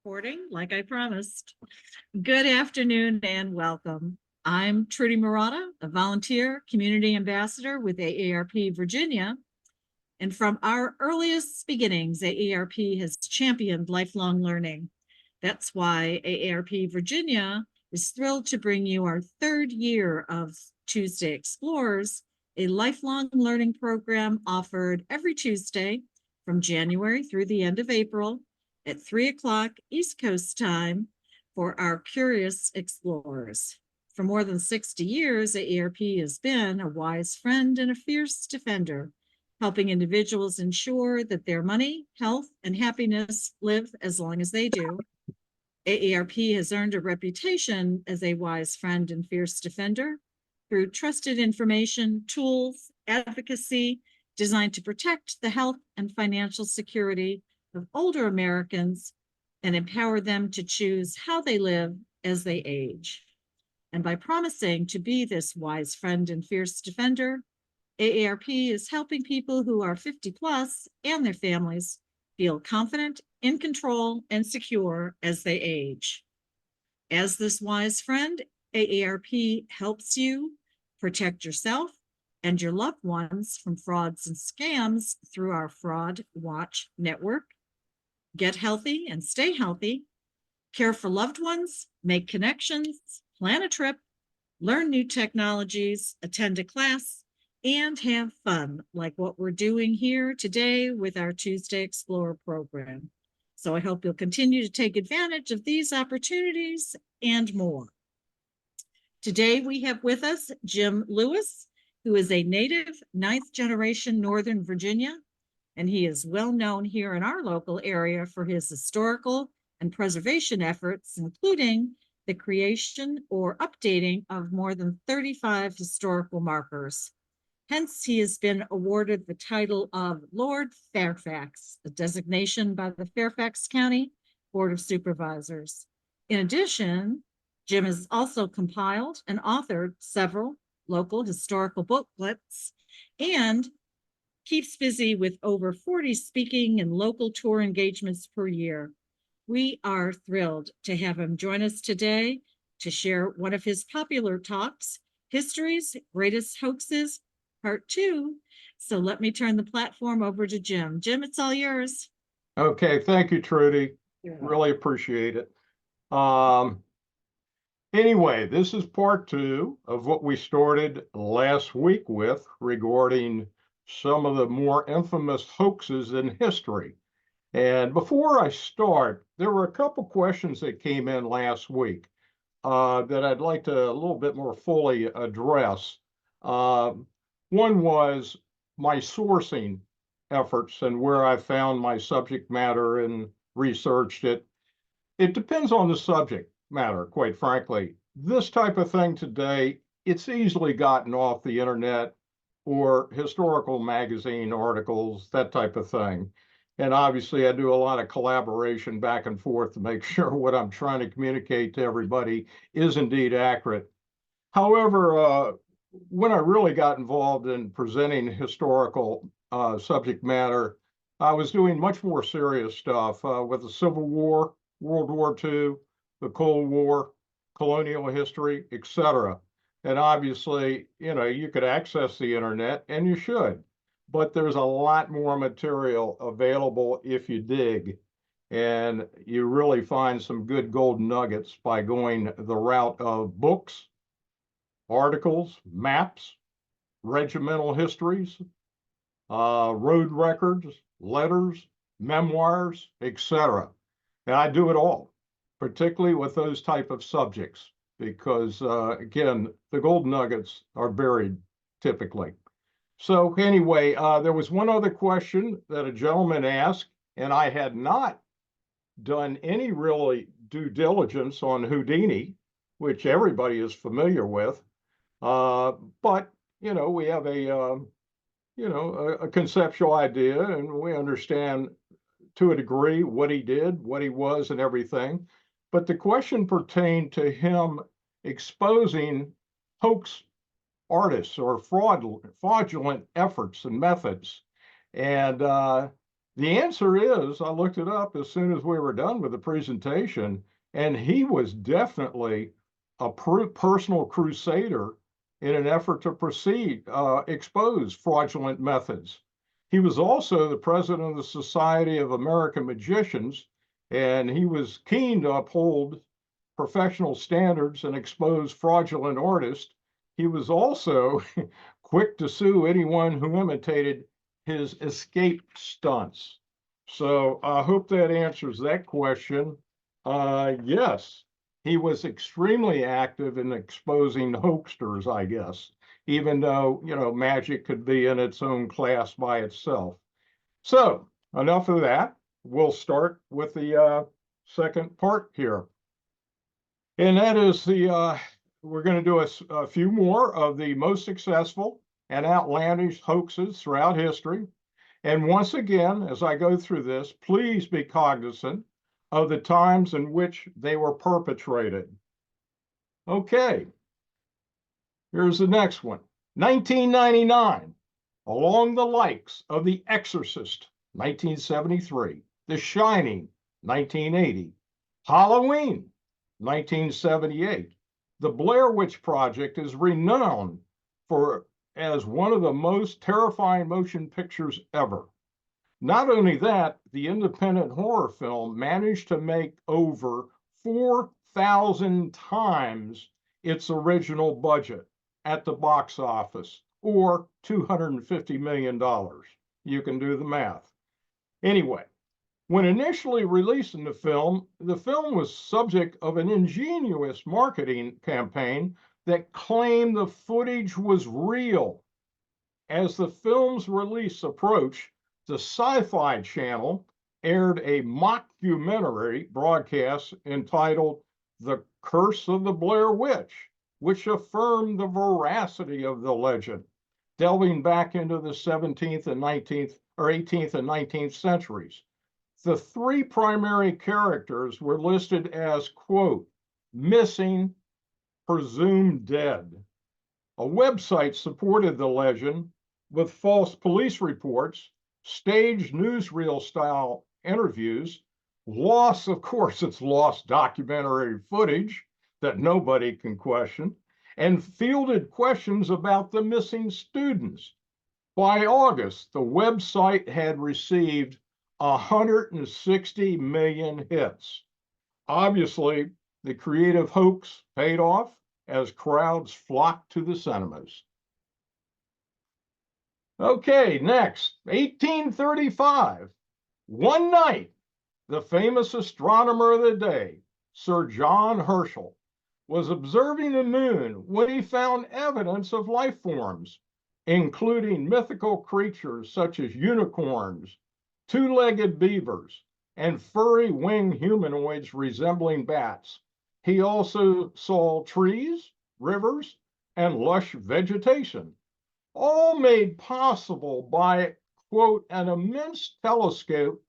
Recording like I promised. Good afternoon and welcome. I'm Trudy Murata, a volunteer community ambassador with AARP Virginia. And from our earliest beginnings, AARP has championed lifelong learning. That's why AARP Virginia is thrilled to bring you our third year of Tuesday Explorers, a lifelong learning program offered every Tuesday from January through the end of April at 3 o'clock East Coast time for our curious explorers. For more than 60 years, AARP has been a wise friend and a fierce defender, helping individuals ensure that their money, health, and happiness live as long as they do. AARP has earned a reputation as a wise friend and fierce defender through trusted information, tools, advocacy designed to protect the health and financial security of older Americans and empower them to choose how they live as they age. And by promising to be this wise friend and fierce defender, AARP is helping people who are 50 plus and their families feel confident, in control, and secure as they age. As this wise friend, AARP helps you protect yourself and your loved ones from frauds and scams through our Fraud Watch network. Get healthy and stay healthy, care for loved ones, make connections, plan a trip, learn new technologies, attend a class, and have fun like what we're doing here today with our Tuesday Explorer program. So I hope you'll continue to take advantage of these opportunities and more. Today we have with us Jim Lewis, who is a native 9th generation Northern Virginia, and he is well known here in our local area for his historical and preservation efforts, including the creation or updating of more than 35 historical markers. Hence, he has been awarded the title of Lord Fairfax, a designation by the Fairfax County Board of Supervisors. In addition, Jim has also compiled and authored several local historical booklets and keeps busy with over 40 speaking and local tour engagements per year. We are thrilled to have him join us today to share one of his popular talks, History's Greatest Hoaxes, Part 2. So let me turn the platform over to Jim. Jim, it's all yours. Okay, thank you, Trudy. Really appreciate it. Anyway, this is part 2 of what we started last week with regarding some of the more infamous hoaxes in history. And before I start, there were a couple questions that came in last week that I'd like to a little bit more fully address. One was my sourcing efforts and where I found my subject matter and researched it. It depends on the subject matter, quite frankly. This type of thing today, it's easily gotten off the internet or historical magazine articles, that type of thing. And obviously, I do a lot of collaboration back and forth to make sure what I'm trying to communicate to everybody is indeed accurate. However, when I really got involved in presenting historical subject matter, I was doing much more serious stuff with the Civil War, World War II, the Cold War, colonial history, etc. And obviously, you could access the internet, and you should, but there's a lot more material available if you dig. And you really find some good golden nuggets by going the route of books, articles, maps, regimental histories, road records, letters, memoirs, etc. And I do it all, particularly with those type of subjects, because again, the gold nuggets are buried typically. So anyway, there was one other question that a gentleman asked, and I had not done any really due diligence on Houdini, which everybody is familiar with. But we have a conceptual idea, and we understand to a degree what he did, what he was, and everything. But the question pertained to him exposing hoax artists or fraudulent efforts and methods. And The answer is, I looked it up as soon as we were done with the presentation, and he was definitely a personal crusader in an effort to expose fraudulent methods. He was also the president of the Society of American Magicians, and he was keen to uphold professional standards and expose fraudulent artists. He was also quick to sue anyone who imitated his escape stunts. So I hope that answers that question. Yes, he was extremely active in exposing hoaxers, I guess, even though, magic could be in its own class by itself. So enough of that. We'll start with the second part here. And that is we're going to do a few more of the most successful and outlandish hoaxes throughout history. And once again, as I go through this, please be cognizant of the times in which they were perpetrated. Okay, here's the next one. 1999, along the likes of The Exorcist, 1973, The Shining, 1980, Halloween, 1978. The Blair Witch Project is renowned for as one of the most terrifying motion pictures ever. Not only that, the independent horror film managed to make over 4,000 times its original budget at the box office, or $250 million. You can do the math. Anyway, when initially releasing the film was subject of an ingenious marketing campaign that claimed the footage was real. As the film's release approached, the Sci-Fi Channel aired a mockumentary broadcast entitled The Curse of the Blair Witch, which affirmed the veracity of the legend, delving back into the 17th and 19th or 18th and 19th centuries. The three primary characters were listed as, quote, missing, presumed dead. A website supported the legend with false police reports, staged newsreel style interviews, of course, it's lost documentary footage that nobody can question, and fielded questions about the missing students. By August, the website had received 160 million hits. Obviously, the creative hoax paid off as crowds flocked to the cinemas. Okay, next, 1835. One night, the famous astronomer of the day, Sir John Herschel, was observing the moon when he found evidence of life forms, including mythical creatures such as unicorns, two-legged beavers, and furry winged humanoids resembling bats. He also saw trees, rivers, and lush vegetation, all made possible by, quote, an immense telescope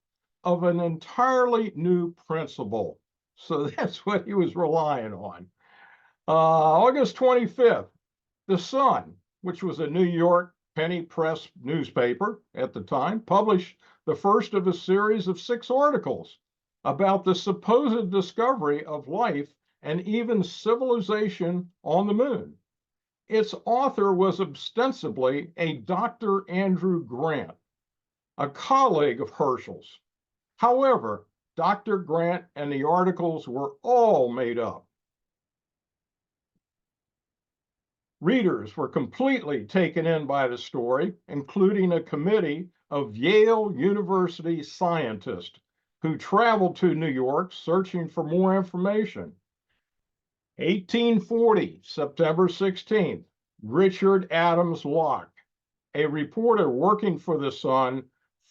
of an entirely new principle. So that's what he was relying on. August 25th, The Sun, which was a New York penny press newspaper at the time, published the first of a series of 6 articles about the supposed discovery of life and even civilization on the moon. Its author was ostensibly a Dr. Andrew Grant, a colleague of Herschel's. However, Dr. Grant and the articles were all made up. Readers were completely taken in by the story, including a committee of Yale University scientists who traveled to New York searching for more information. 1840, September 16th, Richard Adams Locke, a reporter working for the Sun,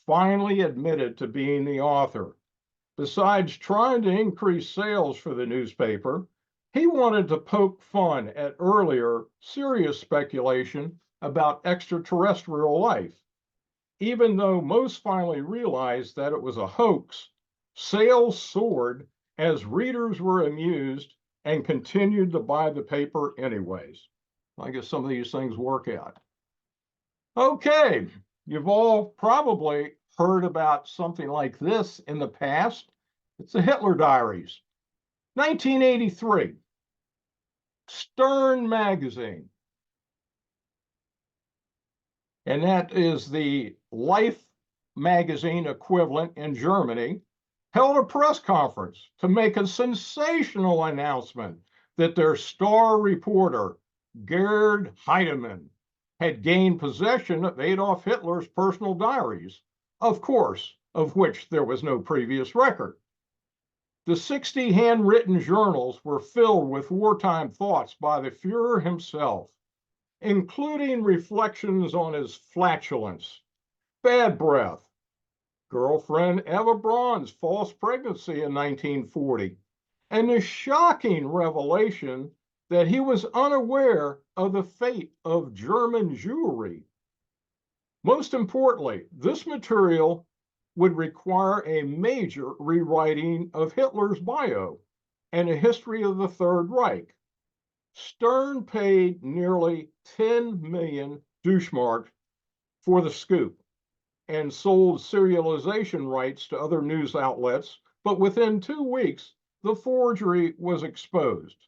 finally admitted to being the author. Besides trying to increase sales for the newspaper, he wanted to poke fun at earlier serious speculation about extraterrestrial life. Even though most finally realized that it was a hoax, sales soared as readers were amused and continued to buy the paper anyways. I guess some of these things work out. Okay, you've all probably heard about something like this in the past? It's the Hitler Diaries. 1983, Stern magazine. And that is the Life magazine equivalent in Germany, held a press conference to make a sensational announcement that their star reporter, Gerd Heidemann, had gained possession of Adolf Hitler's personal diaries, of course, of which there was no previous record. The 60 handwritten journals were filled with wartime thoughts by the Fuhrer himself, including reflections on his flatulence, bad breath, girlfriend Eva Braun's false pregnancy in 1940, and the shocking revelation that he was unaware of the fate of German Jewry. Most importantly, this material would require a major rewriting of Hitler's bio and a history of the Third Reich. Stern paid nearly 10 million Deutschmark for the scoop and sold serialization rights to other news outlets, but within 2 weeks, the forgery was exposed.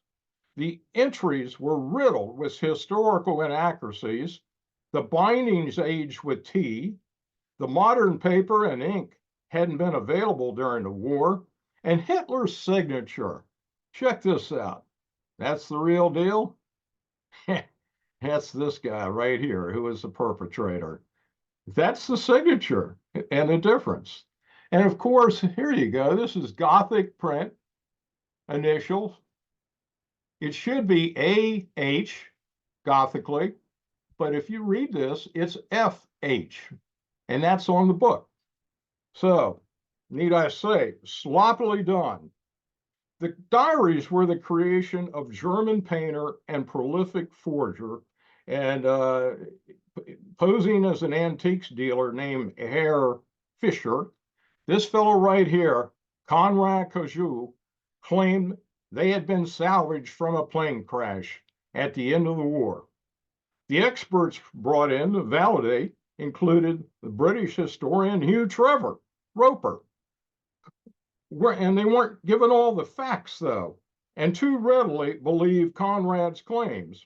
The entries were riddled with historical inaccuracies, the bindings aged with tea, the modern paper and ink hadn't been available during the war, and Hitler's signature. Check this out. That's the real deal. That's this guy right here who is the perpetrator. That's the signature and the difference. And of course, here you go. This is Gothic print initials. It should be AH Gothically, but if you read this, it's FH, and that's on the book. So, need I say, sloppily done. The diaries were the creation of German painter and prolific forger, and posing as an antiques dealer named Herr Fischer. This fellow right here, Konrad Koju, claimed they had been salvaged from a plane crash at the end of the war. The experts brought in to validate included the British historian Hugh Roper. And they weren't given all the facts, though, and too readily believed Conrad's claims.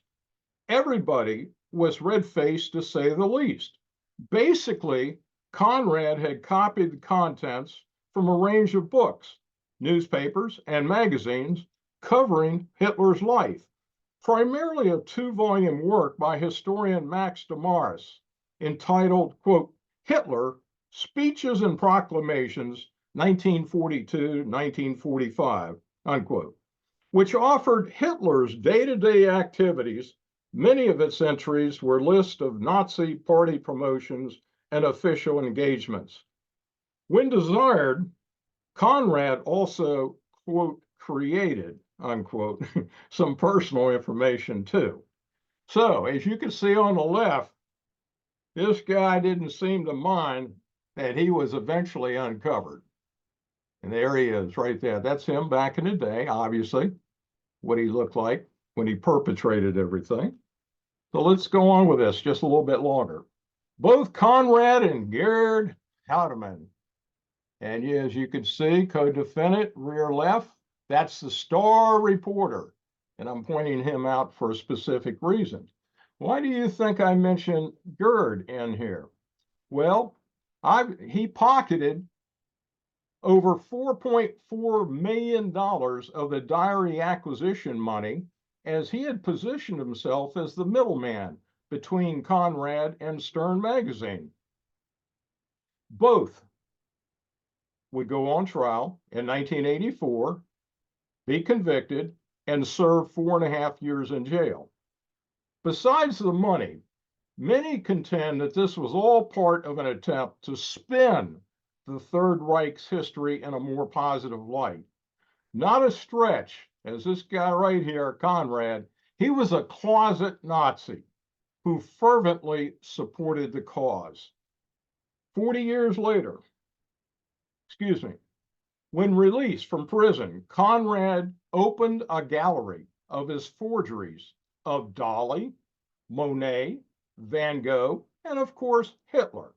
Everybody was red-faced, to say the least. Basically, Conrad had copied the contents from a range of books, newspapers, and magazines covering Hitler's life, primarily a 2-volume work by historian Max Damaris entitled, quote, Hitler, Speeches and Proclamations, 1942-1945, unquote, which offered Hitler's day-to-day activities. Many of its entries were lists of Nazi party promotions and official engagements. When desired, Conrad also, quote, created, unquote, some personal information too. So, as you can see on the left, this guy didn't seem to mind that he was eventually uncovered. And there he is right there. That's him back in the day, obviously, what he looked like when he perpetrated everything. So let's go on with this just a little bit longer. Both Conrad and Gerd Heidemann. And as you can see, co-defendant, rear left, that's the star reporter. And I'm pointing him out for a specific reason. Why do you think I mentioned Gerd in here? Well, he pocketed over $4.4 million of the diary acquisition money, as he had positioned himself as the middleman between Conrad and Stern magazine. Both would go on trial in 1984, be convicted, and serve 4.5 years in jail. Besides the money, many contend that this was all part of an attempt to spin the Third Reich's history in a more positive light. Not a stretch, as this guy right here, Conrad, he was a closet Nazi who fervently supported the cause. 40 years later, when released from prison, Conrad opened a gallery of his forgeries of Dali, Monet, Van Gogh, and of course, Hitler.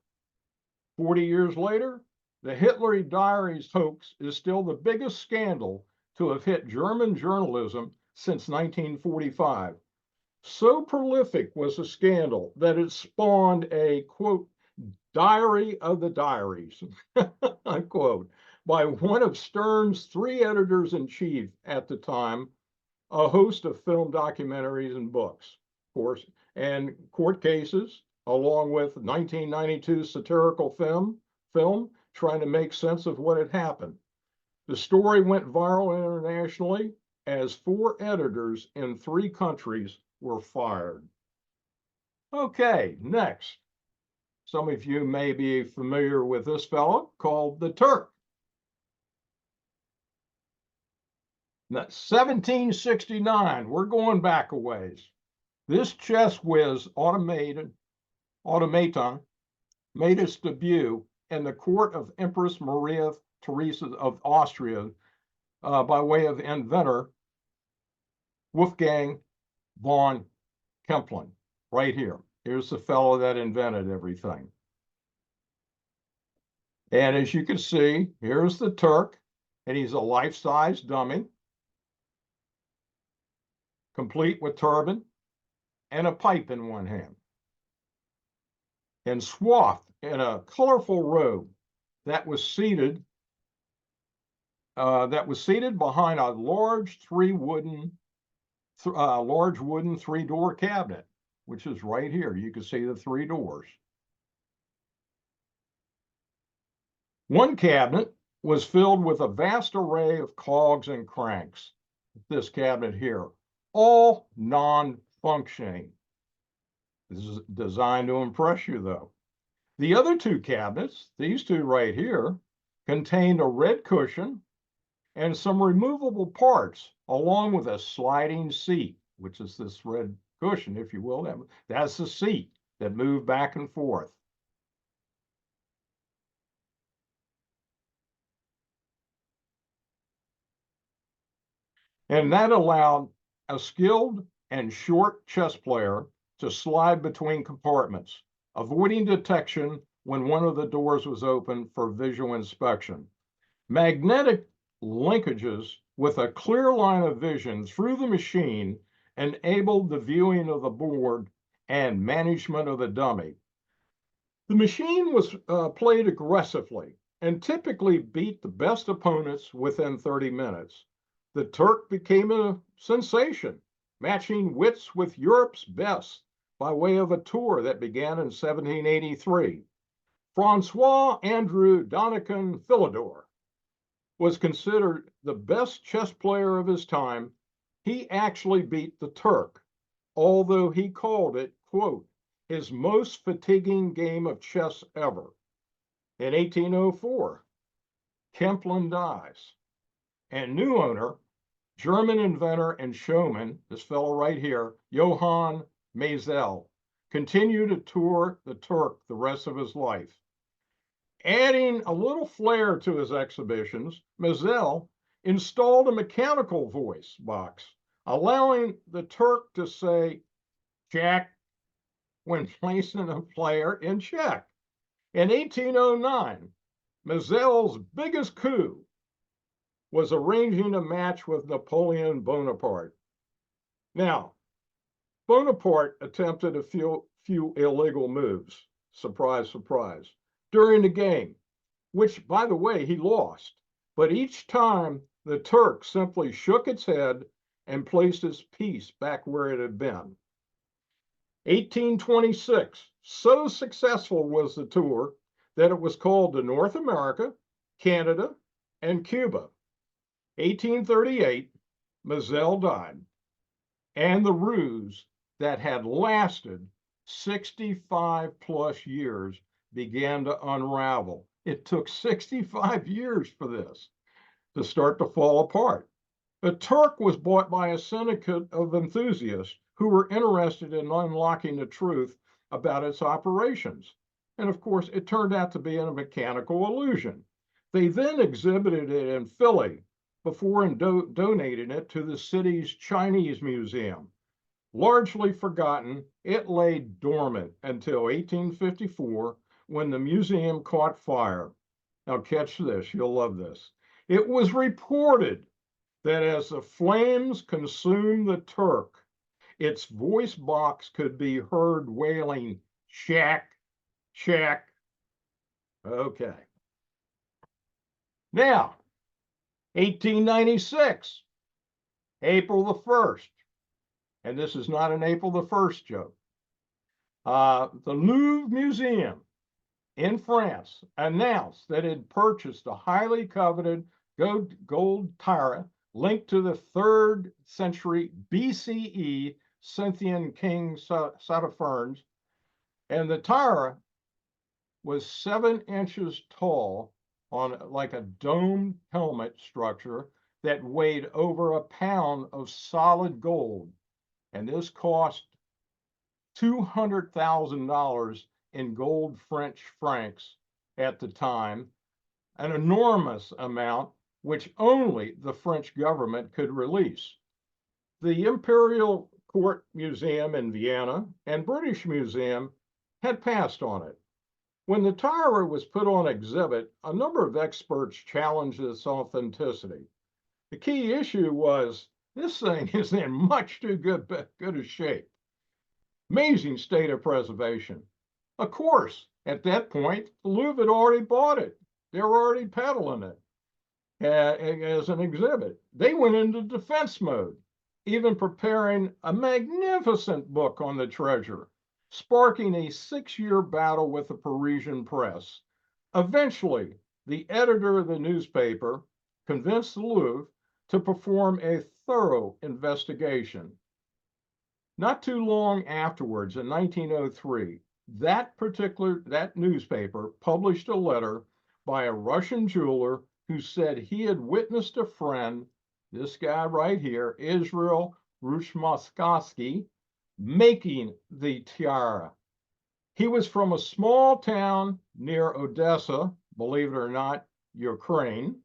40 years later, the Hitler Diaries hoax is still the biggest scandal to have hit German journalism since 1945. So prolific was the scandal that it spawned a, quote, diary of the diaries, unquote, by one of Stern's 3 editors-in-chief at the time, a host of film documentaries and books, of course, and court cases, along with 1992 satirical film trying to make sense of what had happened. The story went viral internationally as 4 editors in 3 countries were fired. Okay, next. Some of you may be familiar with this fellow called the Turk. Now, 1769, we're going back a ways. This chess whiz automaton made its debut in the court of Empress Maria Theresa of Austria by way of inventor Wolfgang von Kempelen, right here. Here's the fellow that invented everything. And as you can see, here's the Turk, and he's a life-size dummy, complete with turban and a pipe in one hand, and swathed in a colorful robe that was seated behind a large wooden 3-door cabinet, which is right here. You can see the 3 doors. One cabinet was filled with a vast array of cogs and cranks. This cabinet here, all non-functioning. This is designed to impress you, though. The other 2 cabinets, these 2 right here, contained a red cushion and some removable parts, along with a sliding seat, which is this red cushion, if you will. That's the seat that moved back and forth. And that allowed a skilled and short chess player to slide between compartments, avoiding detection when one of the doors was open for visual inspection. Magnetic linkages with a clear line of vision through the machine enabled the viewing of the board and management of the dummy. The machine was played aggressively and typically beat the best opponents within 30 minutes. The Turk became a sensation, matching wits with Europe's best by way of a tour that began in 1783. Francois Andrew Donachan Philidor was considered the best chess player of his time. He actually beat the Turk, although he called it, quote, his most fatiguing game of chess ever. In 1804, Kempelen dies, and new owner, German inventor and showman, this fellow right here, Johann Mazel, continued to tour the Turk the rest of his life. Adding a little flair to his exhibitions, Mazel installed a mechanical voice box, allowing the Turk to say check when placing a player in check. In 1809, Mazel's biggest coup was arranging a match with Napoleon Bonaparte. Now, Bonaparte attempted a few illegal moves, surprise, surprise, during the game, which, by the way, he lost. But each time, the Turk simply shook its head and placed his piece back where it had been. 1826, so successful was the tour that it was called to North America, Canada, and Cuba. 1838, Mazel died, and the ruse that had lasted 65 plus years began to unravel. It took 65 years for this to start to fall apart. The Turk was bought by a syndicate of enthusiasts who were interested in unlocking the truth about its operations. And of course, it turned out to be a mechanical illusion. They then exhibited it in Philly before donating it to the city's Chinese Museum. Largely forgotten, it lay dormant until 1854 when the museum caught fire. Now catch this, you'll love this. It was reported that as the flames consumed the Turk, its voice box could be heard wailing, "Shack, shack." Okay. Now, 1896, April the 1st, and this is not an April the 1st joke. The Louvre Museum in France announced that it had purchased a highly coveted gold tiara linked to the 3rd century BCE Scythian king Saturn, and the tiara was 7 inches tall on like a domed helmet structure that weighed over a pound of solid gold. And this cost $200,000 in gold French francs at the time, an enormous amount which only the French government could release. The Imperial Court Museum in Vienna and British Museum had passed on it. When the tiara was put on exhibit, a number of experts challenged its authenticity. The key issue was this thing is in much too good a shape. Amazing state of preservation. Of course, at that point, the Louvre had already bought it. They were already peddling it as an exhibit. They went into defense mode, even preparing a magnificent book on the treasure, sparking a 6-year battle with the Parisian press. Eventually, the editor of the newspaper convinced the Louvre to perform a thorough investigation. Not too long afterwards, in 1903, that newspaper published a letter by a Russian jeweler who said he had witnessed a friend, this guy right here, Israel Rushmoskovsky, making the tiara. He was from a small town near Odessa, believe it or not, Ukraine,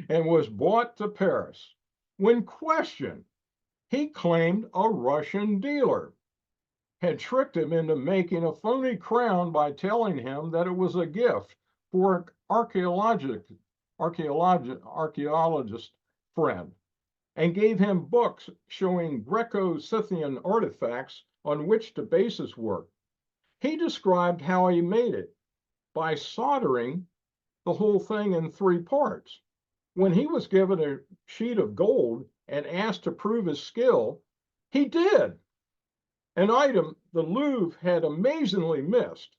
and was brought to Paris. When questioned, he claimed a Russian dealer had tricked him into making a phony crown by telling him that it was a gift for an archaeologist friend, and gave him books showing Greco-Scythian artifacts on which to base his work. He described how he made it by soldering the whole thing in 3 parts. When he was given a sheet of gold and asked to prove his skill, he did. An item the Louvre had amazingly missed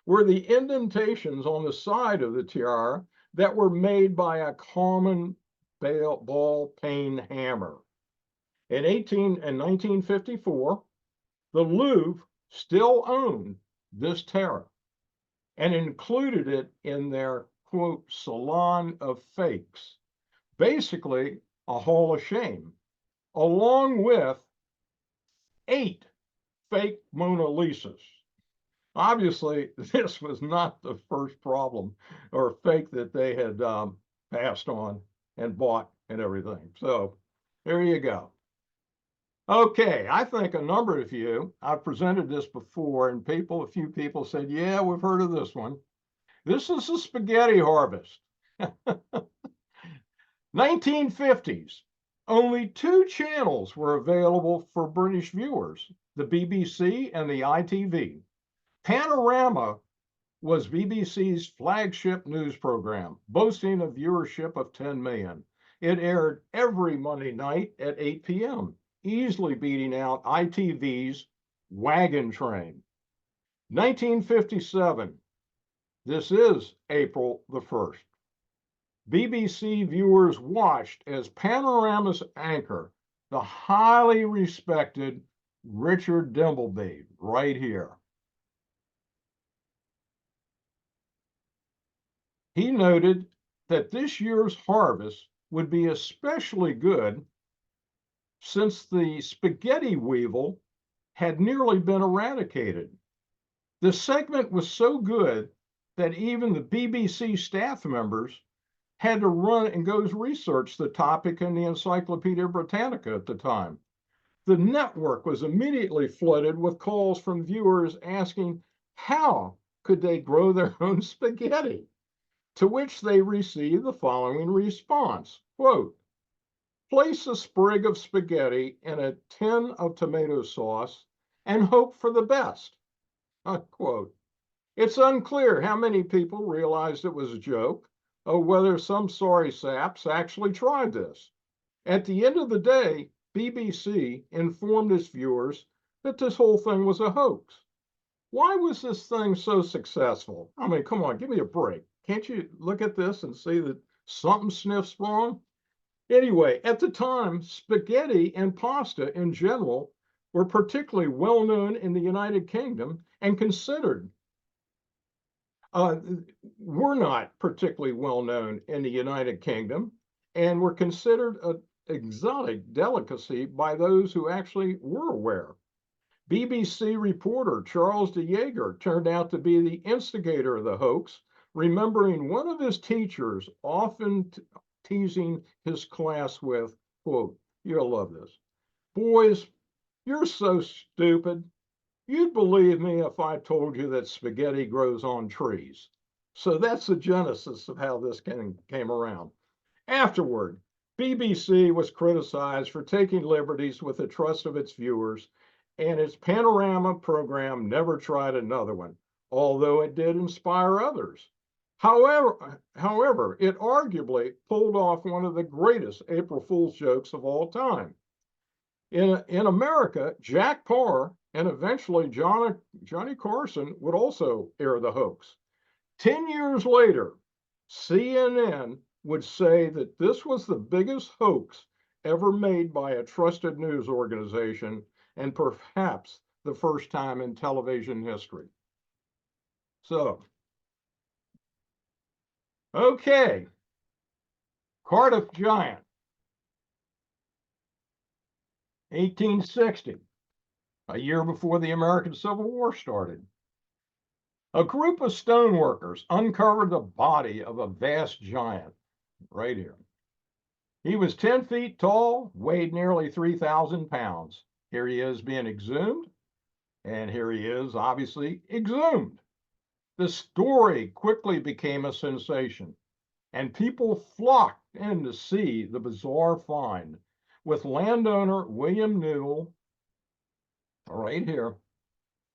were the indentations on the side of the tiara that were made by a common ball peen hammer. In 1954, the Louvre still owned this tiara and included it in their, quote, salon of fakes, basically a hall of shame, along with 8 fake Mona Lisas. Obviously, this was not the first problem or fake that they had passed on and bought and everything. So there you go. Okay, I think a number of you, I've presented this before, and a few people said, yeah, we've heard of this one. This is the spaghetti harvest. 1950s, only 2 channels were available for British viewers, the BBC and the ITV. Panorama was BBC's flagship news program, boasting a viewership of 10 million. It aired every Monday night at 8 p.m., easily beating out ITV's Wagon Train. 1957, this is April the 1st. BBC viewers watched as Panorama's anchor, the highly respected Richard Dimbleby, right here. He noted that this year's harvest would be especially good since the spaghetti weevil had nearly been eradicated. The segment was so good that even the BBC staff members had to run and go research the topic in the Encyclopedia Britannica at the time. The network was immediately flooded with calls from viewers asking how could they grow their own spaghetti? To which they received the following response, quote, place a sprig of spaghetti in a tin of tomato sauce and hope for the best, unquote. It's unclear how many people realized it was a joke or whether some sorry saps actually tried this. At the end of the day, BBC informed its viewers that this whole thing was a hoax. Why was this thing so successful? I mean, come on, give me a break. Can't you look at this and see that something sniffs wrong? Anyway, at the time, spaghetti and pasta in general were particularly well known in the United Kingdom and considered were not particularly well known in the United Kingdom and were considered an exotic delicacy by those who actually were aware. BBC reporter Charles de Jager turned out to be the instigator of the hoax, remembering one of his teachers often teasing his class with, quote, you'll love this, boys, you're so stupid. You'd believe me if I told you that spaghetti grows on trees. So that's the genesis of how this came around. Afterward, BBC was criticized for taking liberties with the trust of its viewers, and its Panorama program never tried another one, although it did inspire others. However, it arguably pulled off one of the greatest April Fool's jokes of all time. In America, Jack Paar and eventually Johnny Carson would also air the hoax. 10 years later, CNN would say that this was the biggest hoax ever made by a trusted news organization and perhaps the first time in television history. So, okay, Cardiff Giant, 1860, a year before the American Civil War started. A group of stoneworkers uncovered the body of a vast giant right here. He was 10 feet tall, weighed nearly 3,000 pounds. Here he is being exhumed, and here he is obviously exhumed. The story quickly became a sensation, and people flocked in to see the bizarre find, with landowner William Newell, right here,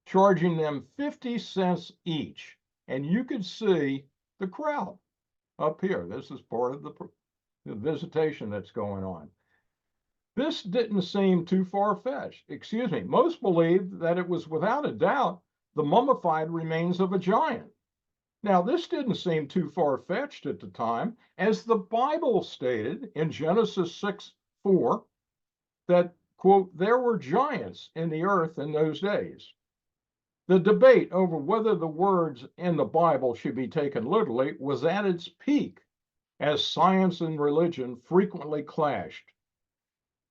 charging them 50 cents each. And you could see the crowd up here. This is part of the visitation that's going on. This didn't seem too far-fetched. Excuse me. Most believed that it was without a doubt the mummified remains of a giant. Now, this didn't seem too far-fetched at the time, as the Bible stated in Genesis 6:4 that, quote, there were giants in the earth in those days. The debate over whether the words in the Bible should be taken literally was at its peak as science and religion frequently clashed.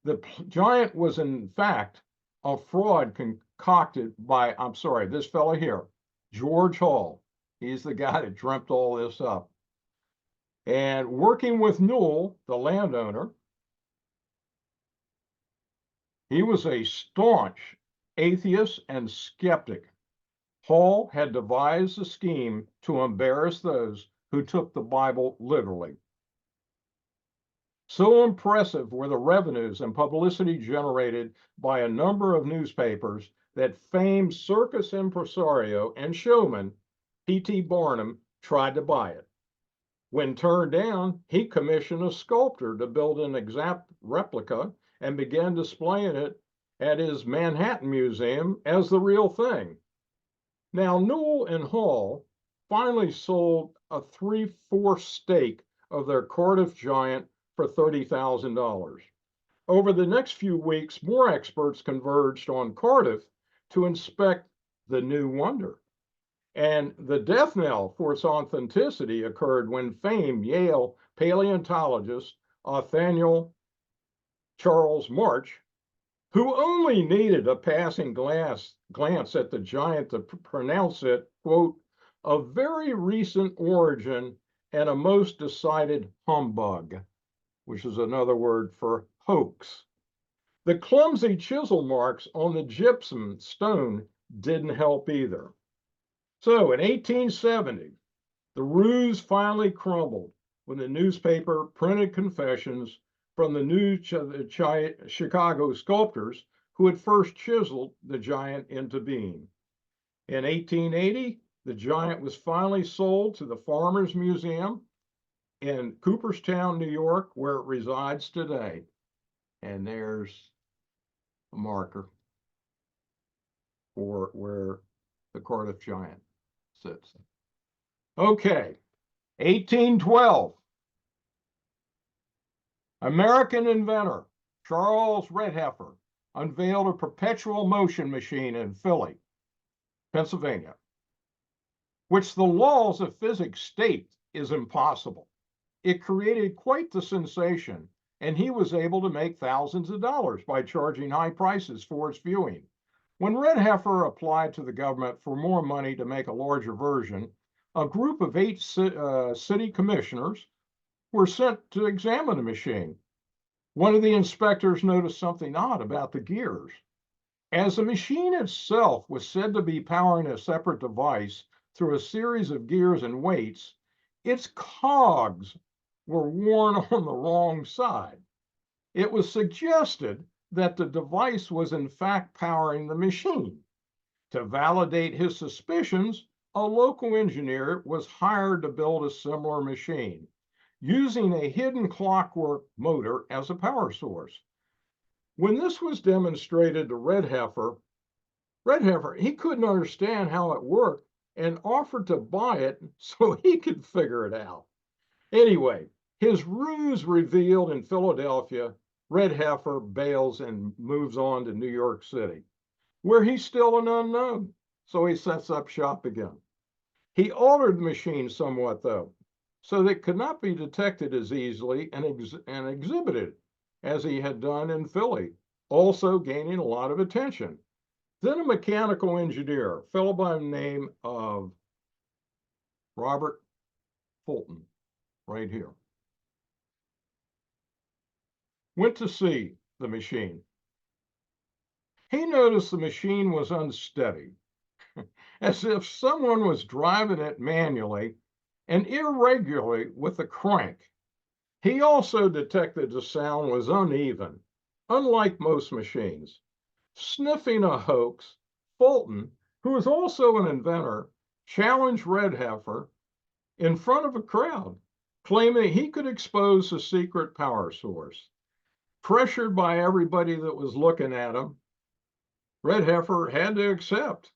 The giant was, in fact, a fraud concocted by, I'm sorry, this fellow here, George Hall. He's the guy that dreamt all this up. And working with Newell, the landowner, he was a staunch atheist and skeptic. Hall had devised a scheme to embarrass those who took the Bible literally. So impressive were the revenues and publicity generated by a number of newspapers that famed circus impresario and showman P.T. Barnum tried to buy it. When turned down, he commissioned a sculptor to build an exact replica and began displaying it at his Manhattan Museum as the real thing. Now, Newell and Hall finally sold a 3/4 stake of their Cardiff Giant for $30,000. Over the next few weeks, more experts converged on Cardiff to inspect the new wonder. And the death knell for its authenticity occurred when famed Yale paleontologist Nathaniel Charles March, who only needed a passing glance at the giant to pronounce it, quote, of very recent origin and a most decided humbug, which is another word for hoax. The clumsy chisel marks on the gypsum stone didn't help either. So in 1870, the ruse finally crumbled when the newspaper printed confessions from the new Chicago sculptors who had first chiseled the giant into being. In 1880, the giant was finally sold to the Farmers Museum in Cooperstown, New York, where it resides today. And there's a marker for where the Cardiff giant sits. Okay, 1812. American inventor Charles Redheffer unveiled a perpetual motion machine in Philly, Pennsylvania, which the laws of physics state is impossible. It created quite the sensation, and he was able to make thousands of dollars by charging high prices for its viewing. When Redheffer applied to the government for more money to make a larger version, a group of 8 city commissioners were sent to examine the machine. One of the inspectors noticed something odd about the gears. As the machine itself was said to be powering a separate device through a series of gears and weights, its cogs were worn on the wrong side. It was suggested that the device was in fact powering the machine. To validate his suspicions, a local engineer was hired to build a similar machine, using a hidden clockwork motor as a power source. When this was demonstrated to Redheffer, he couldn't understand how it worked and offered to buy it so he could figure it out. Anyway, his ruse revealed in Philadelphia, Redheffer bails and moves on to New York City, where he's still an unknown, so he sets up shop again. He altered the machine somewhat, though, so that it could not be detected as easily and exhibited as he had done in Philly, also gaining a lot of attention. Then a mechanical engineer, a fellow by the name of Robert Fulton, right here, went to see the machine. He noticed the machine was unsteady, as if someone was driving it manually and irregularly with a crank. He also detected the sound was uneven, unlike most machines. Sniffing a hoax, Fulton, who was also an inventor, challenged Redheffer in front of a crowd, claiming he could expose the secret power source. Pressured by everybody that was looking at him, Redheffer had to accept.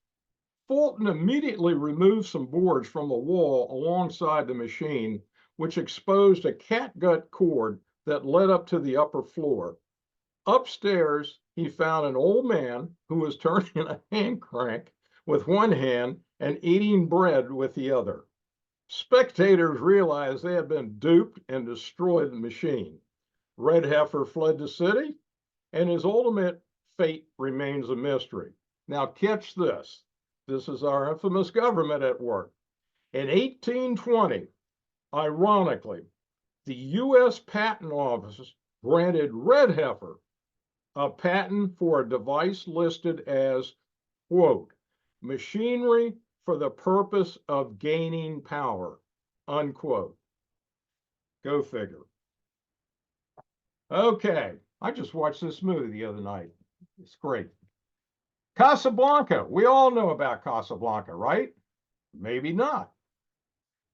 Fulton immediately removed some boards from the wall alongside the machine, which exposed a catgut cord that led up to the upper floor. Upstairs, he found an old man who was turning a hand crank with one hand and eating bread with the other. Spectators realized they had been duped and destroyed the machine. Redheffer fled the city, and his ultimate fate remains a mystery. Now, catch this. This is our infamous government at work. In 1820, ironically, the U.S. Patent Office granted Redheffer a patent for a device listed as, quote, machinery for the purpose of gaining power, unquote. Go figure. Okay, I just watched this movie the other night. It's great. Casablanca. We all know about Casablanca, right? Maybe not.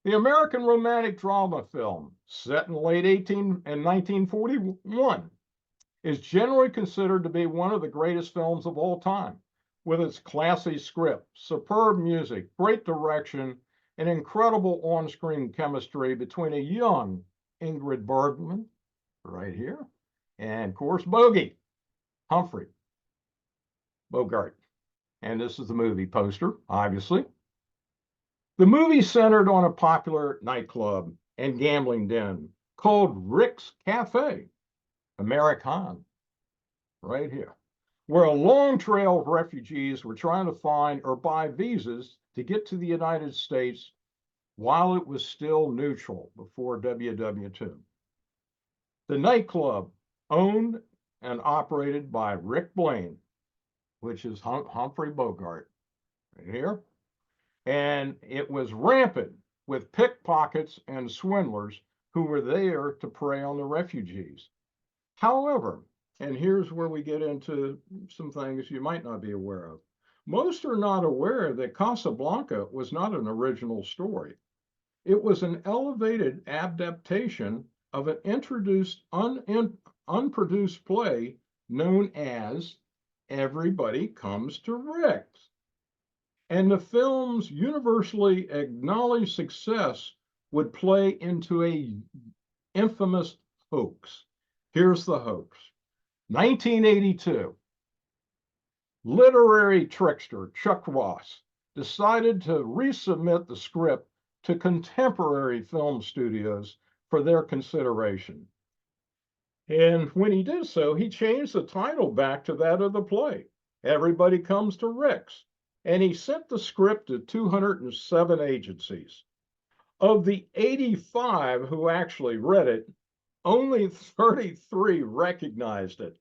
The American romantic drama film, set in late 1941, is generally considered to be one of the greatest films of all time, with its classy script, superb music, great direction, and incredible on-screen chemistry between a young Ingrid Bergman, right here, and of course, Bogey, Humphrey Bogart. And this is the movie poster, obviously. The movie centered on a popular nightclub and gambling den called Rick's Cafe, American, right here, where a long trail of refugees were trying to find or buy visas to get to the United States while it was still neutral before WW2. The nightclub, owned and operated by Rick Blaine, which is Humphrey Bogart, right here, and it was rampant with pickpockets and swindlers who were there to prey on the refugees. However, and here's where we get into some things you might not be aware of. Most are not aware that Casablanca was not an original story. It was an elevated adaptation of an introduced unproduced play known as Everybody Comes to Rick's. And the film's universally acknowledged success would play into a infamous hoax. Here's the hoax. 1982, literary trickster Chuck Ross decided to resubmit the script to contemporary film studios for their consideration. And when he did so, he changed the title back to that of the play, Everybody Comes to Rick's, and he sent the script to 207 agencies. Of the 85 who actually read it, only 33 recognized it.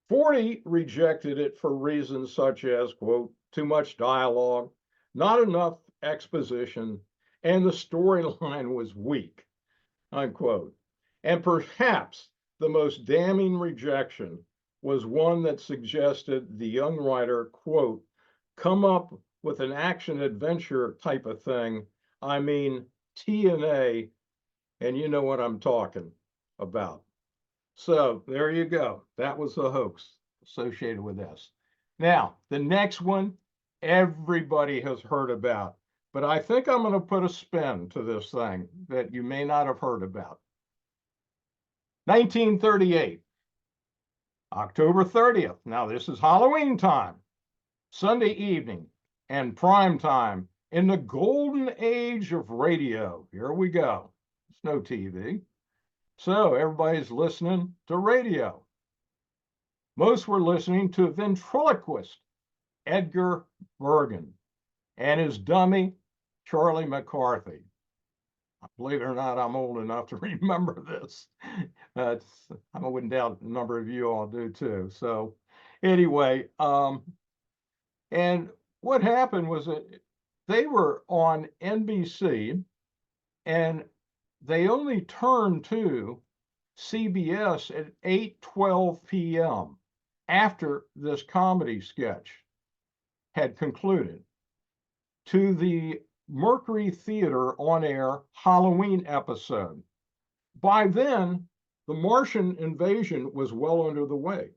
40 rejected it for reasons such as, quote, too much dialogue, not enough exposition, and the storyline was weak, unquote. And perhaps the most damning rejection was one that suggested the young writer, quote, come up with an action adventure type of thing. I mean, TNA, and you know what I'm talking about. So there you go. That was the hoax associated with this. Now, the next one, everybody has heard about, but I think I'm going to put a spin to this thing that you may not have heard about. 1938, October 30th. Now, this is Halloween time, Sunday evening, and prime time in the golden age of radio. Here we go. It's no TV. So everybody's listening to radio. Most were listening to ventriloquist Edgar Bergen and his dummy, Charlie McCarthy. Believe it or not, I'm old enough to remember this. I wouldn't doubt a number of you all do too. So anyway, and what happened was that they were on NBC and they only turned to CBS at 8:12 p.m. after this comedy sketch had concluded to the Mercury Theater on-air Halloween episode. By then, the Martian invasion was well under the way,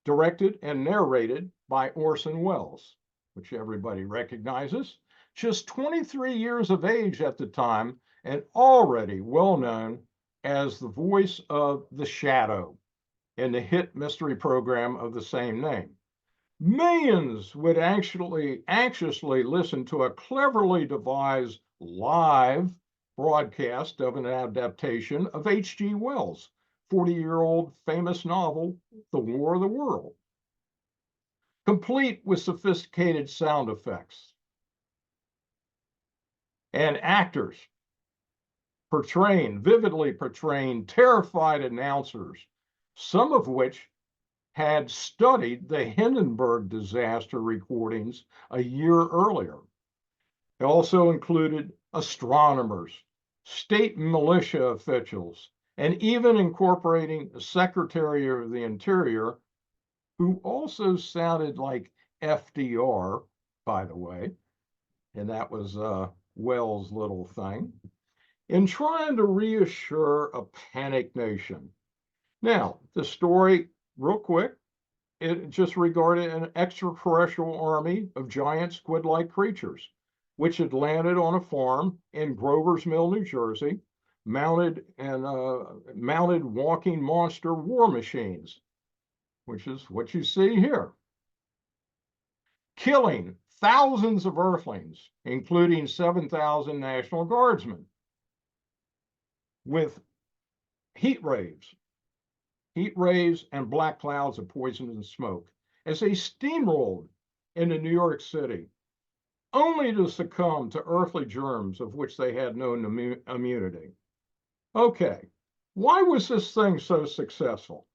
directed and narrated by Orson Welles, which everybody recognizes, just 23 years of age at the time, and already well known as the voice of the Shadow in the hit mystery program of the same name. Millions would actually anxiously listen to a cleverly devised live broadcast of an adaptation of H.G. Wells' 40-year-old famous novel, The War of the World, complete with sophisticated sound effects and actors vividly portraying terrified announcers, some of which had studied the Hindenburg disaster recordings a year earlier. It also included astronomers, state militia officials, and even incorporating the Secretary of the Interior, who also sounded like FDR, by the way, and that was Wells' little thing, in trying to reassure a panicked nation. Now, the story, real quick, it just regarded an extraterrestrial army of giant squid-like creatures, which had landed on a farm in Grover's Mill, New Jersey, mounted walking monster war machines, which is what you see here, killing thousands of Earthlings, including 7,000 National Guardsmen, with heat rays and black clouds of poison and smoke as they steamrolled into New York City, only to succumb to earthly germs of which they had no immunity. Okay, why was this thing so successful?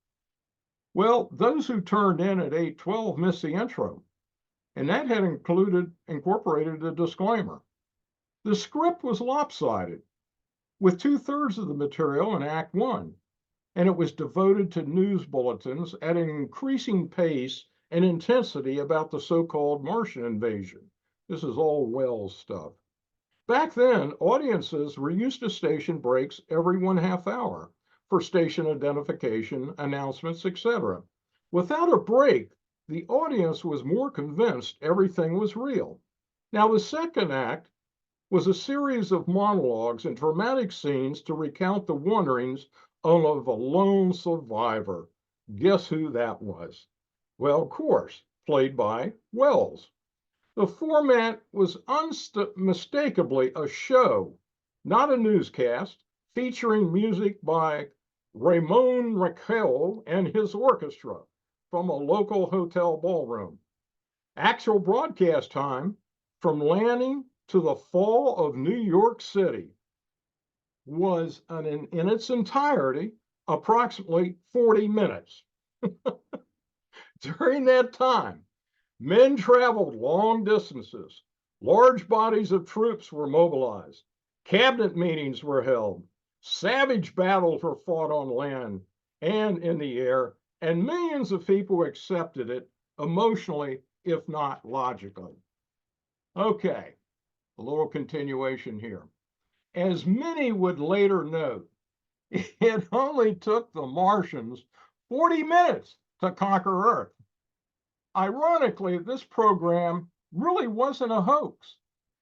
Well, those who turned in at 8:12 missed the intro. and that had incorporated a disclaimer. The script was lopsided, with 2/3 of the material in Act One, and it was devoted to news bulletins at an increasing pace and intensity about the so-called Martian invasion. This is all Wells stuff. Back then, audiences were used to station breaks every 1/2 hour for station identification, announcements, etc. Without a break, the audience was more convinced everything was real. Now, the second act was a series of monologues and dramatic scenes to recount the wanderings of a lone survivor. Guess who that was? Well, of course, played by Wells. The format was unmistakably a show, not a newscast, featuring music by Ramon Raquel and his orchestra from a local hotel ballroom. Actual broadcast time from landing to the fall of New York City was in its entirety approximately 40 minutes. During that time, men traveled long distances, large bodies of troops were mobilized, cabinet meetings were held, savage battles were fought on land and in the air, and millions of people accepted it emotionally, if not logically. Okay, a little continuation here. As many would later note, it only took the Martians 40 minutes to conquer Earth. Ironically, this program really wasn't a hoax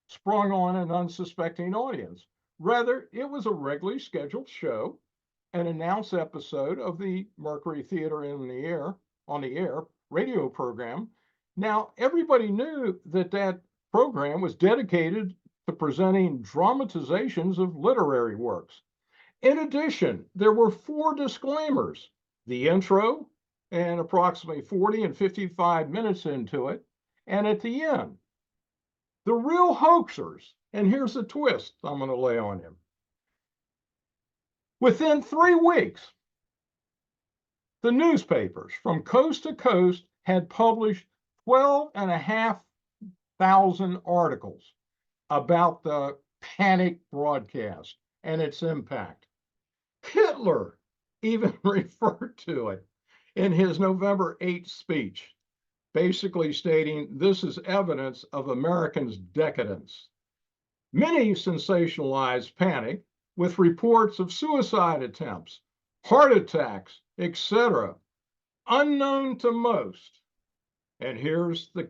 sprung on an unsuspecting audience. Rather, it was a regularly scheduled show, an announced episode of the Mercury Theater on the air radio program. Now, everybody knew that that program was dedicated to presenting dramatizations of literary works. In addition, there were 4 disclaimers: the intro, and approximately 40 and 55 minutes into it, and at the end. The real hoaxers, and here's the twist I'm going to lay on you. Within 3 weeks, the newspapers from coast to coast had published 12,500 articles about the panic broadcast and its impact. Hitler even referred to it in his November 8th speech, basically stating this is evidence of Americans' decadence. Many sensationalized panic with reports of suicide attempts, heart attacks, etc., unknown to most. And here's the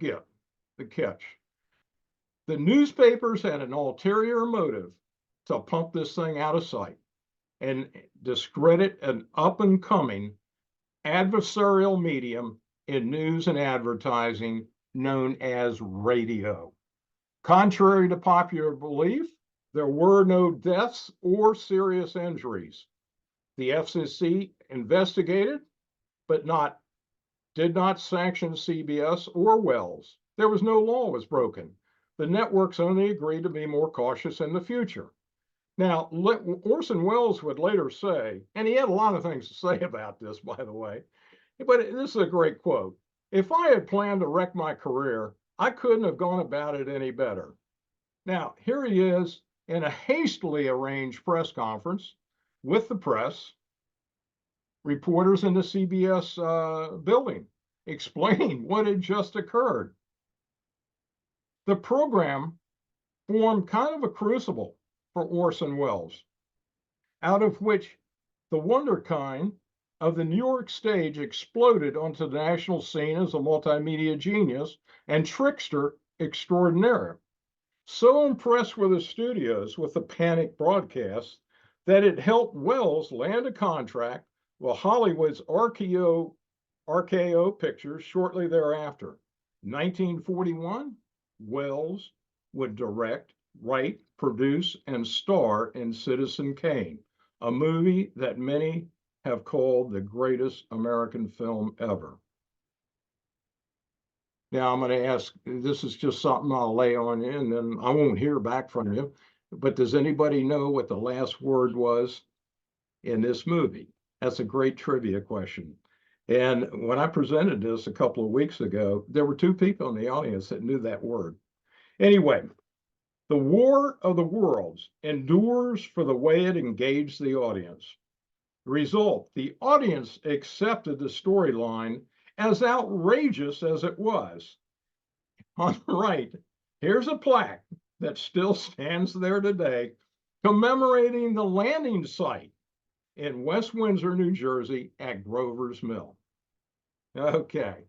catch. The newspapers had an ulterior motive to pump this thing out of sight and discredit an up-and-coming adversarial medium in news and advertising known as radio. Contrary to popular belief, there were no deaths or serious injuries. The FCC investigated, but did not sanction CBS or Wells. There was no law was broken. The networks only agreed to be more cautious in the future. Now, Orson Welles would later say, and he had a lot of things to say about this, by the way, but this is a great quote. If I had planned to wreck my career, I couldn't have gone about it any better. Now, here he is in a hastily arranged press conference with the press, reporters in the CBS building, explaining what had just occurred. The program formed kind of a crucible for Orson Welles, out of which the wonderkind of the New York stage exploded onto the national scene as a multimedia genius and trickster extraordinaire. So impressed were the studios with the panic broadcast that it helped Welles land a contract with Hollywood's RKO Pictures shortly thereafter. 1941, Welles would direct, write, produce, and star in Citizen Kane, a movie that many have called the greatest American film ever. Now I'm going to ask, this is just something I'll lay on you, and then I won't hear back from you, but does anybody know what the last word was in this movie? That's a great trivia question. And when I presented this a couple of weeks ago, there were two people in the audience that knew that word. Anyway, the War of the Worlds endures for the way it engaged the audience. The result, the audience accepted the storyline as outrageous as it was. On the right, here's a plaque that still stands there today, commemorating the landing site in West Windsor, New Jersey at Grover's Mill. Okay,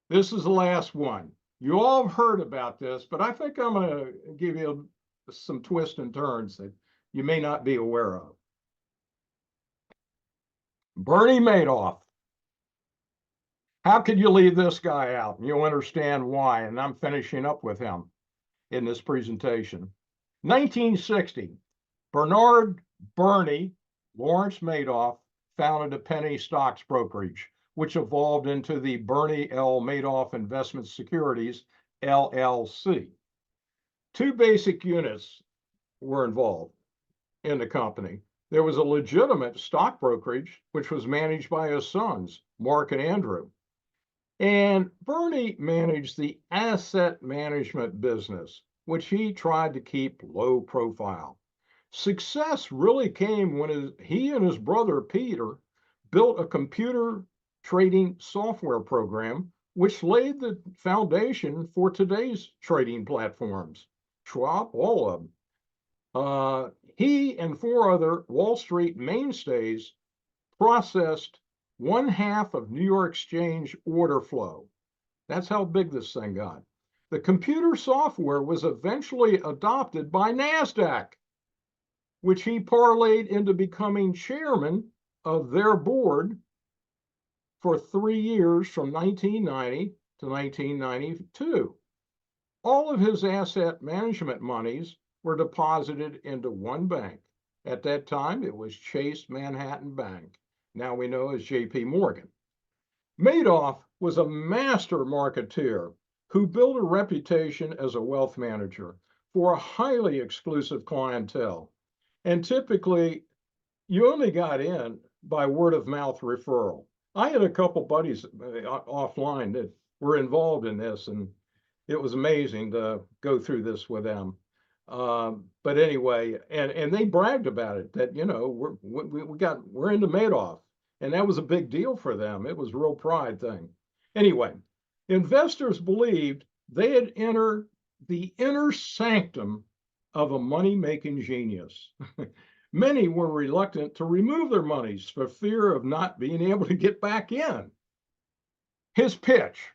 this is the last one. You all have heard about this, but I think I'm going to give you some twists and turns that you may not be aware of. Bernie Madoff. How could you leave this guy out? You'll understand why, and I'm finishing up with him in this presentation. 1960, Bernard Bernie Lawrence Madoff founded a penny stocks brokerage, which evolved into the Bernie L. Madoff Investment Securities, LLC. Two basic units were involved in the company. There was a legitimate stock brokerage, which was managed by his sons, Mark and Andrew. And Bernie managed the asset management business, which he tried to keep low profile. Success really came when he and his brother Peter built a computer trading software program, which laid the foundation for today's trading platforms. Schwab, all of them. He and four other Wall Street mainstays processed 1/2 of New York Exchange order flow. That's how big this thing got. The computer software was eventually adopted by NASDAQ, which he parlayed into becoming chairman of their board for 3 years from 1990 to 1992. All of his asset management monies were deposited into one bank. At that time, it was Chase Manhattan Bank. Now we know as J.P. Morgan. Madoff was a master marketeer who built a reputation as a wealth manager for a highly exclusive clientele. And typically, you only got in by word of mouth referral. I had a couple buddies offline that were involved in this, and it was amazing to go through this with them. But anyway, and they bragged about it, that, you know, we're into Madoff. And that was a big deal for them. It was a real pride thing. Anyway, investors believed they had entered the inner sanctum of a money-making genius. Many were reluctant to remove their monies for fear of not being able to get back in. His pitch: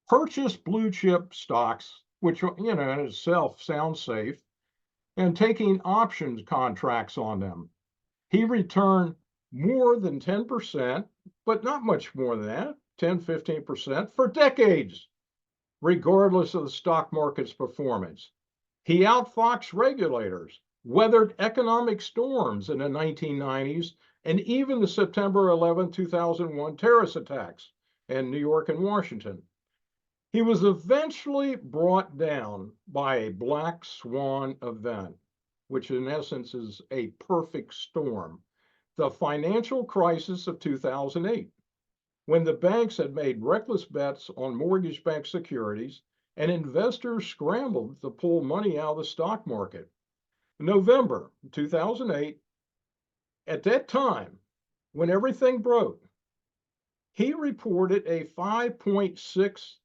purchase blue chip stocks, which, you know, in itself sounds safe, and taking options contracts on them. He returned more than 10%, but not much more than that, 10, 15% for decades, regardless of the stock market's performance. He outfoxed regulators, weathered economic storms in the 1990s, and even the September 11, 2001 terrorist attacks in New York and Washington. He was eventually brought down by a black swan event, which in essence is a perfect storm. The financial crisis of 2008, when the banks had made reckless bets on mortgage-backed securities and investors scrambled to pull money out of the stock market. November 2008, at that time, when everything broke, he reported a 5.6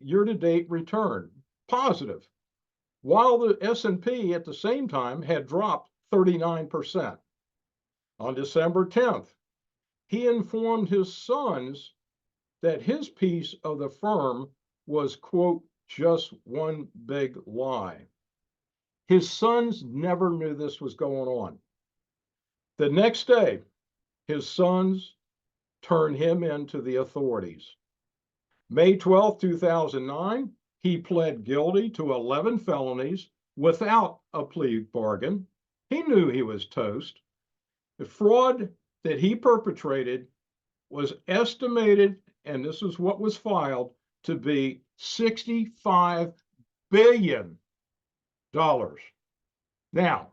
year-to-date return, positive, while the S&P at the same time had dropped 39%. On December 10th, he informed his sons that his piece of the firm was, quote, just one big lie. His sons never knew this was going on. The next day, his sons turned him into the authorities. May 12, 2009, he pled guilty to 11 felonies without a plea bargain. He knew he was toast. The fraud that he perpetrated was estimated, and this is what was filed, to be $65 billion. Now,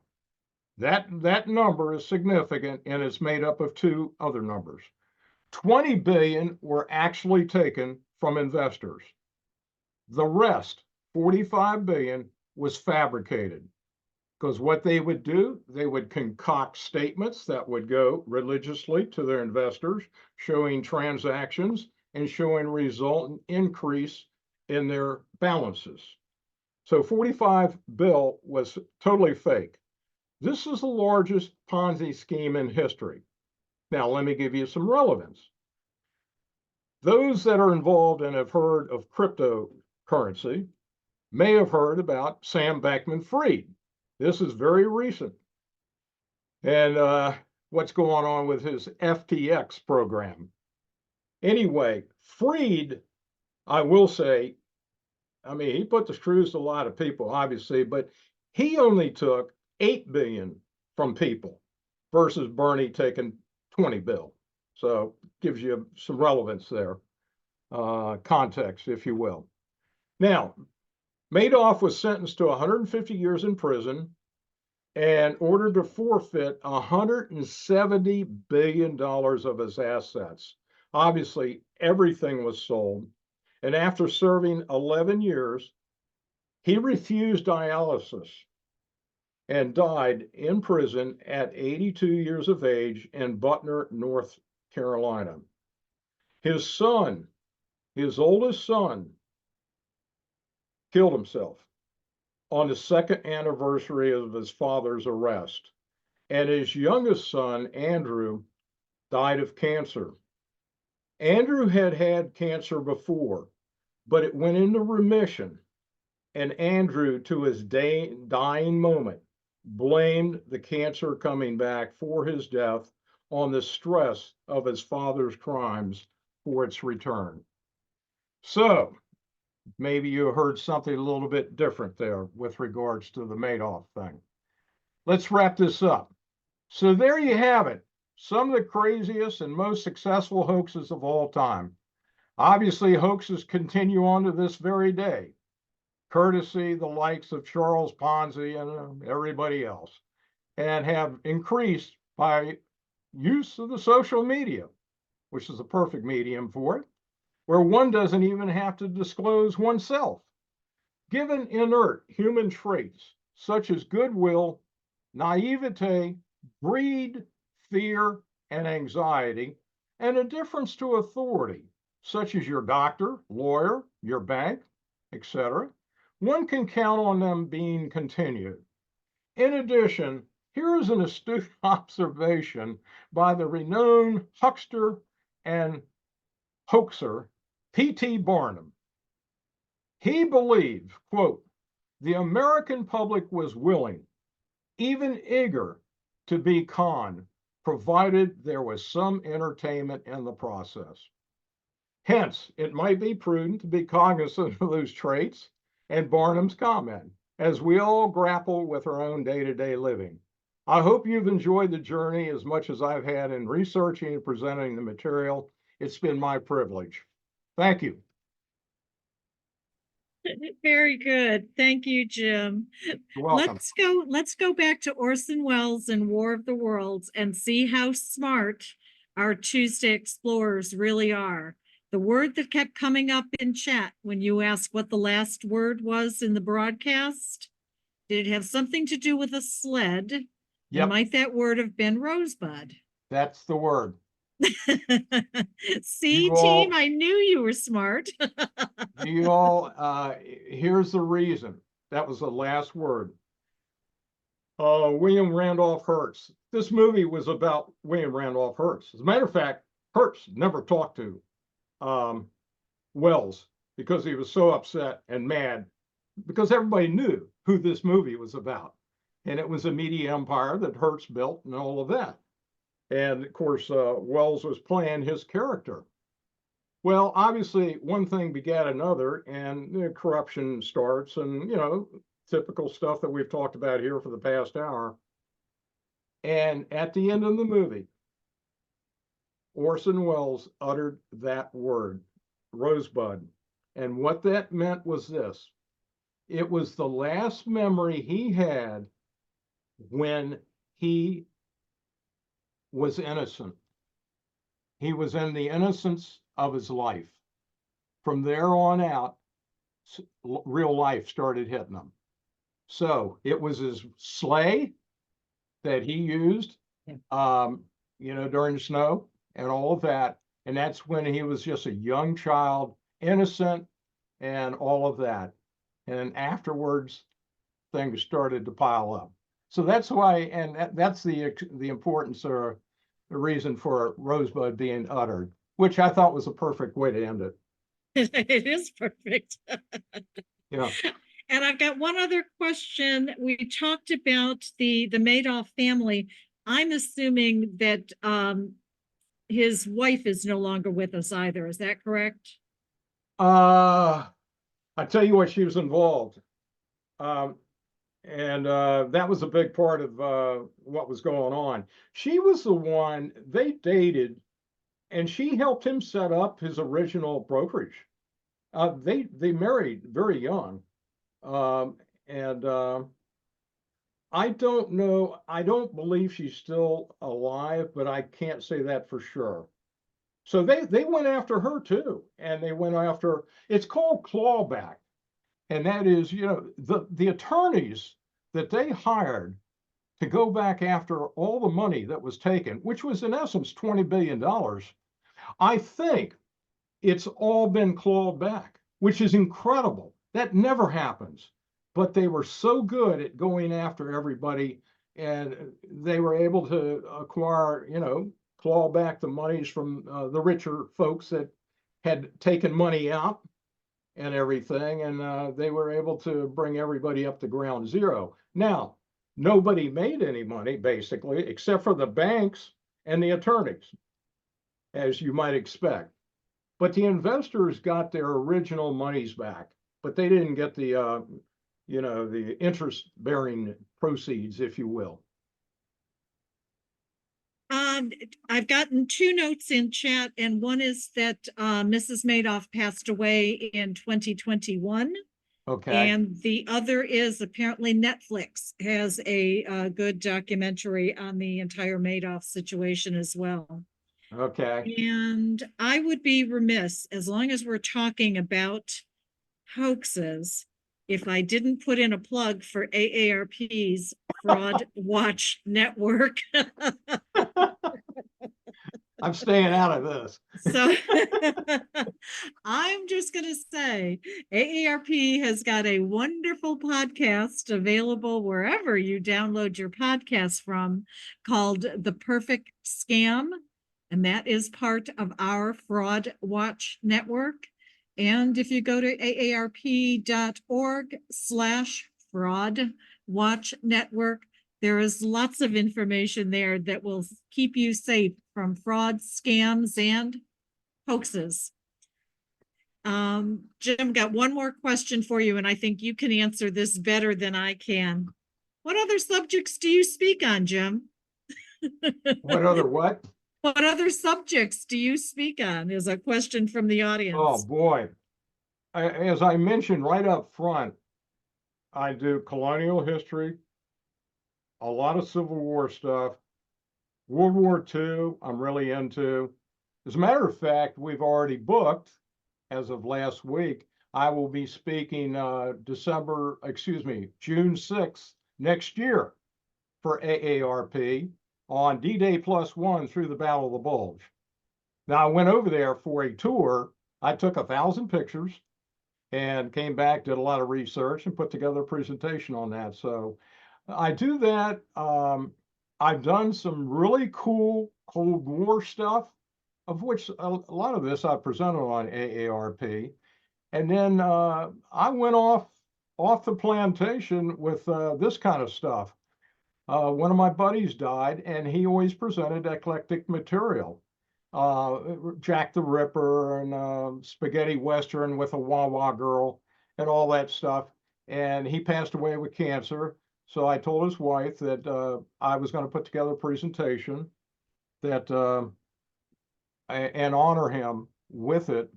that number is significant, and it's made up of two other numbers. 20 billion were actually taken from investors. The rest, 45 billion, was fabricated. Because what they would do, they would concoct statements that would go religiously to their investors, showing transactions and showing resultant increase in their balances. So 45 bill was totally fake. This is the largest Ponzi scheme in history. Now, let me give you some relevance. Those that are involved and have heard of cryptocurrency may have heard about Sam Bankman-Fried. This is very recent. And what's going on with his FTX program. Anyway, Fried, I will say, I mean, he put the screws to a lot of people, obviously, but he only took 8 billion from people versus Bernie taking 20 bill. So gives you some relevance there, context, if you will. Now, Madoff was sentenced to 150 years in prison and ordered to forfeit $170 billion of his assets. Obviously, everything was sold. And after serving 11 years, he refused dialysis and died in prison at 82 years of age in Butner, North Carolina. His son, his oldest son, killed himself on the second anniversary of his father's arrest. And his youngest son, Andrew, died of cancer. Andrew had had cancer before, but it went into remission. And Andrew, to his dying moment, blamed the cancer coming back for his death on the stress of his father's crimes for its return. So maybe you heard something a little bit different there with regards to the Madoff thing. Let's wrap this up. So there you have it. Some of the craziest and most successful hoaxes of all time. Obviously, hoaxes continue on to this very day, courtesy the likes of Charles Ponzi and everybody else, and have increased by use of the social media, which is a perfect medium for it, where one doesn't even have to disclose oneself. Given inert human traits such as goodwill, naivete, greed, fear, and anxiety, and a difference to authority, such as your doctor, lawyer, your bank, etc., one can count on them being continued. In addition, here is an astute observation by the renowned huckster and hoaxer P.T. Barnum. He believed, quote, the American public was willing, even eager, to be conned, provided there was some entertainment in the process. Hence, it might be prudent to be cognizant of those traits and Barnum's comment as we all grapple with our own day-to-day living. I hope you've enjoyed the journey as much as I've had in researching and presenting the material. It's been my privilege. Thank you. Very good. Thank you, Jim. You're welcome. Let's go back to Orson Welles and War of the Worlds and see how smart our Tuesday explorers really are. The word that kept coming up in chat when you asked what the last word was in the broadcast, did it have something to do with a sled? Yep. And might that word have been rosebud? That's the word. See, You team, all- I knew you were smart. You all, here's the reason. That was the last word. William Randolph Hearst. This movie was about William Randolph Hearst. As a matter of fact, Hearst never talked to Wells because he was so upset and mad because everybody knew who this movie was about. And it was a media empire that Hearst built and all of that. And of course, Wells was playing his character. Well, obviously, one thing begat another, and corruption starts, and typical stuff that we've talked about here for the past hour. And at the end of the movie, Orson Welles uttered that word, rosebud. And what that meant was this: it was the last memory he had when he was innocent. he was in the innocence of his life. From there on out, real life started hitting him. So it was his sleigh that he used, during the snow and all of that. And that's when he was just a young child, innocent, and all of that. And afterwards, things started to pile up. So that's why, and that's the importance or the reason for Rosebud being uttered, which I thought was a perfect way to end it. It is perfect. Yeah. And I've got one other question. We talked about the Madoff family. I'm assuming that his wife is no longer with us either. Is that correct? I tell you what, she was involved. And that was a big part of what was going on. She was the one they dated, and she helped him set up his original brokerage. They married very young, and I don't know. I don't believe she's still alive, but I can't say that for sure. So they went after her too, and they went after. It's called clawback. And that is, the attorneys that they hired to go back after all the money that was taken, which was in essence $20 billion. I think it's all been clawed back, which is incredible. That never happens. But they were so good at going after everybody, and they were able to acquire, claw back the monies from the richer folks that had taken money out and everything, and they were able to bring everybody up to ground zero. Now, nobody made any money, basically, except for the banks and the attorneys, as you might expect. But the investors got their original monies back, but they didn't get the interest-bearing proceeds, if you will. I've gotten two notes in chat, and one is that Mrs. Madoff passed away in 2021. Okay. And the other is apparently Netflix has a good documentary on the entire Madoff situation as well. Okay. And I would be remiss, as long as we're talking about hoaxes, if I didn't put in a plug for AARP's Fraud Watch Network. I'm staying out of this. So I'm just going to say AARP has got a wonderful podcast available wherever you download your podcasts from, called The Perfect Scam. And that is part of our Fraud Watch Network. And if you go to aarp.org/fraud watch network, there is lots of information there that will keep you safe from fraud, scams, and hoaxes. Jim, got one more question for you, and I think you can answer this better than I can. What other subjects do you speak on, Jim? What other what? What other subjects do you speak on, is a question from the audience. Oh, boy. As I mentioned right up front, I do colonial history, a lot of Civil War stuff. World War II, I'm really into. As a matter of fact, we've already booked, as of last week, I will be speaking June 6th next year for AARP on D-Day +1 through the Battle of the Bulge. Now, I went over there for a tour. I took 1,000 pictures and came back, did a lot of research, and put together a presentation on that. So I do that. I've done some really cool Cold War stuff, of which a lot of this I presented on AARP. And then I went off the plantation with this kind of stuff. One of my buddies died, and he always presented eclectic material. Jack the Ripper and spaghetti western with a wah-wah girl and all that stuff. And he passed away with cancer. So I told his wife that I was going to put together a presentation that and honor him with it,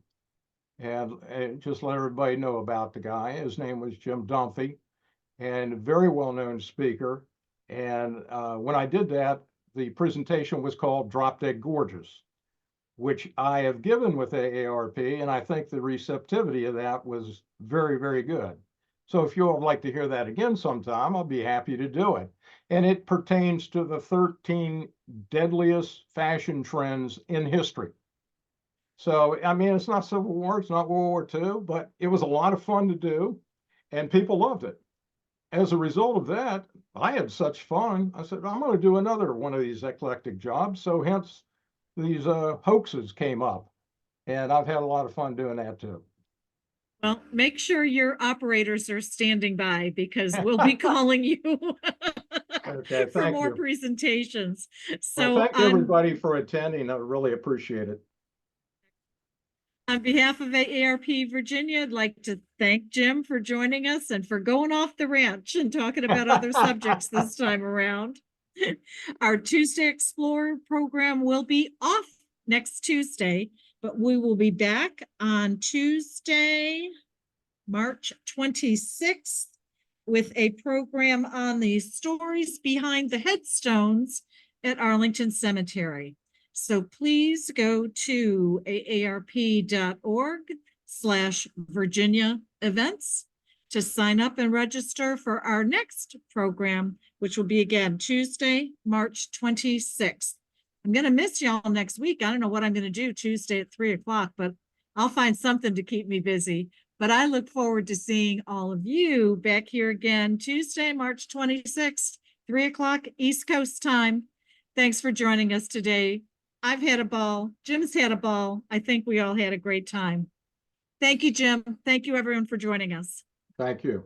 and just let everybody know about the guy. His name was Jim Dunphy, and a very well-known speaker. And when I did that, the presentation was called Drop Dead Gorgeous. which I have given with AARP, and I think the receptivity of that was very, very good. So if you would like to hear that again sometime, I'll be happy to do it. And it pertains to the 13 deadliest fashion trends in history. So, I mean, it's not Civil War, it's not World War II, but it was a lot of fun to do, and people loved it. As a result of that, I had such fun. I said, I'm going to do another one of these eclectic jobs. So hence these hoaxes came up, and I've had a lot of fun doing that too. Well, make sure your operators are standing by because we'll be calling you Okay, for thank more you. presentations. Well, So thank everybody for attending. I really appreciate it. on behalf of AARP Virginia, I'd like to thank Jim for joining us and for going off the ranch and talking about other subjects this time around. Our Tuesday Explorer program will be off next Tuesday, but we will be back on Tuesday, March 26th, with a program on the stories behind the headstones at Arlington Cemetery. So please go to aarp.org/Virginia events to sign up and register for our next program, which will be again Tuesday, March 26th. I'm going to miss y'all next week. I don't know what I'm going to do Tuesday at 3 o'clock, but I'll find something to keep me busy. But I look forward to seeing all of you back here again Tuesday, March 26th, 3 o'clock East Coast time. Thanks for joining us today. I've had a ball. Jim's had a ball. I think we all had a great time. Thank you, Jim. Thank you, everyone, for joining us. Thank you.